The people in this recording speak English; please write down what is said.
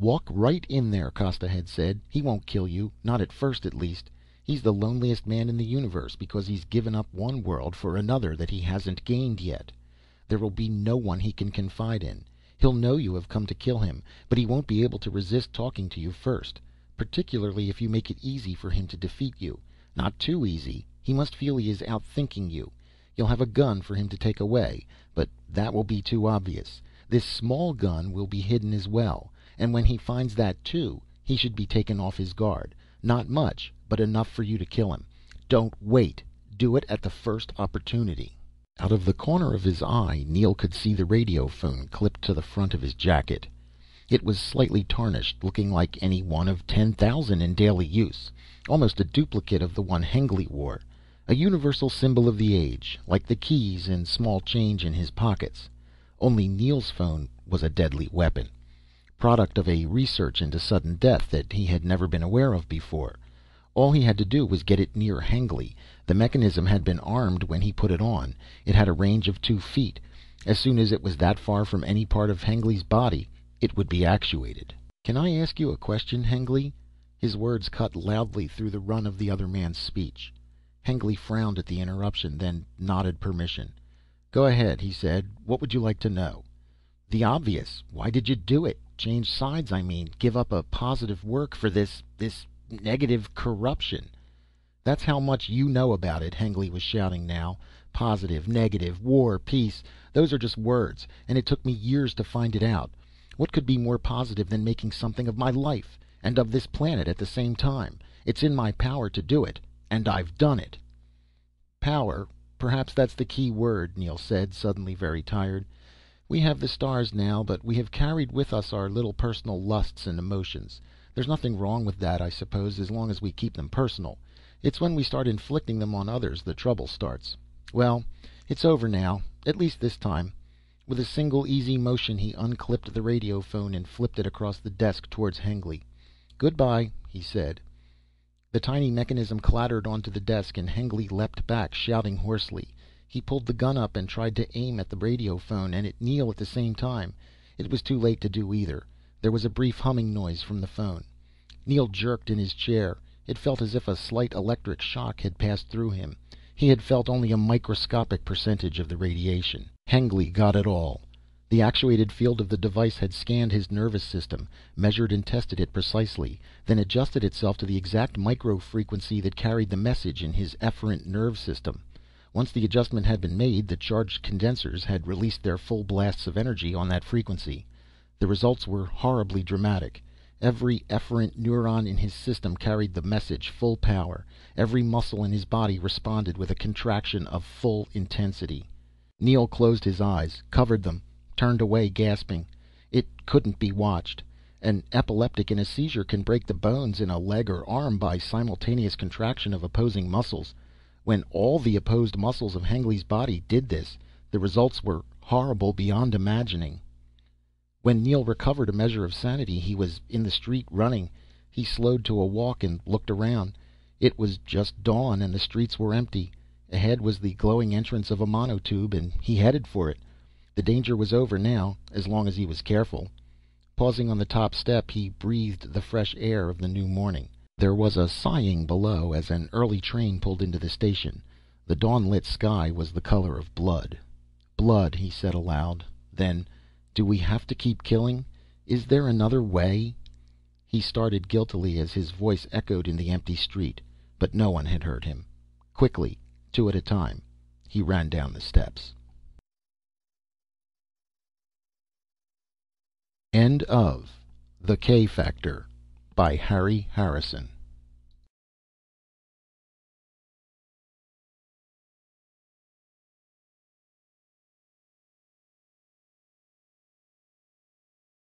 "Walk right in there," Costa had said. "He won't kill you, not at first at least. He's the loneliest man in the universe because he's given up one world for another that he hasn't gained yet. There will be no one he can confide in. He'll know you have come to kill him, but he won't be able to resist talking to you first. Particularly if you make it easy for him to defeat you. Not too easy. He must feel he is outthinking you. You'll have a gun for him to take away, but that will be too obvious. This small gun will be hidden as well, and when he finds that too, he should be taken off his guard. Not much, but enough for you to kill him. Don't wait. Do it at the first opportunity." Out of the corner of his eye, Neel could see the radio phone clipped to the front of his jacket. It was slightly tarnished, looking like any one of 10,000 in daily use, almost a duplicate of the one Hengly wore. A universal symbol of the age, like the keys and small change in his pockets. Only Neel's phone was a deadly weapon. Product of a research into sudden death that he had never been aware of before. All he had to do was get it near Hengly. The mechanism had been armed when he put it on. It had a range of 2 feet. As soon as it was that far from any part of Hengly's body, it would be actuated. "Can I ask you a question, Hengly?" His words cut loudly through the run of the other man's speech. Hengly frowned at the interruption, then nodded permission. "Go ahead," he said. "What would you like to know?" "The obvious. Why did you do it? Change sides, I mean. Give up a positive work for this negative corruption." "That's how much you know about it," Hengly was shouting now. "Positive, negative, war, peace, those are just words, and it took me years to find it out. What could be more positive than making something of my life, and of this planet at the same time? It's in my power to do it, and I've done it." "Power, perhaps that's the key word," Neel said, suddenly very tired. "We have the stars now, but we have carried with us our little personal lusts and emotions. There's nothing wrong with that, I suppose, as long as we keep them personal. It's when we start inflicting them on others the trouble starts. Well, it's over now, at least this time." With a single easy motion he unclipped the radio phone and flipped it across the desk towards Hengly. "Goodbye," he said. The tiny mechanism clattered onto the desk and Hengly leapt back, shouting hoarsely. He pulled the gun up and tried to aim at the radio phone and at Neel at the same time. It was too late to do either. There was a brief humming noise from the phone. Neel jerked in his chair. It felt as if a slight electric shock had passed through him. He had felt only a microscopic percentage of the radiation. Hengly got it all. The actuated field of the device had scanned his nervous system, measured and tested it precisely, then adjusted itself to the exact micro frequency that carried the message in his efferent nerve system. Once the adjustment had been made, the charged condensers had released their full blasts of energy on that frequency. The results were horribly dramatic. Every efferent neuron in his system carried the message full power. Every muscle in his body responded with a contraction of full intensity. Neel closed his eyes, covered them, turned away gasping. It couldn't be watched. An epileptic in a seizure can break the bones in a leg or arm by simultaneous contraction of opposing muscles. When all the opposed muscles of Hengly's body did this, the results were horrible beyond imagining. When Neel recovered a measure of sanity, he was in the street running. He slowed to a walk and looked around. It was just dawn and the streets were empty. Ahead was the glowing entrance of a monotube and he headed for it. The danger was over now, as long as he was careful. Pausing on the top step, he breathed the fresh air of the new morning. There was a sighing below as an early train pulled into the station. The dawn-lit sky was the color of blood. "Blood," he said aloud. Then, "Do we have to keep killing? Is there another way?" He started guiltily as his voice echoed in the empty street, but no one had heard him. Quickly, 2 at a time, he ran down the steps. End of The K Factor by Harry Harrison.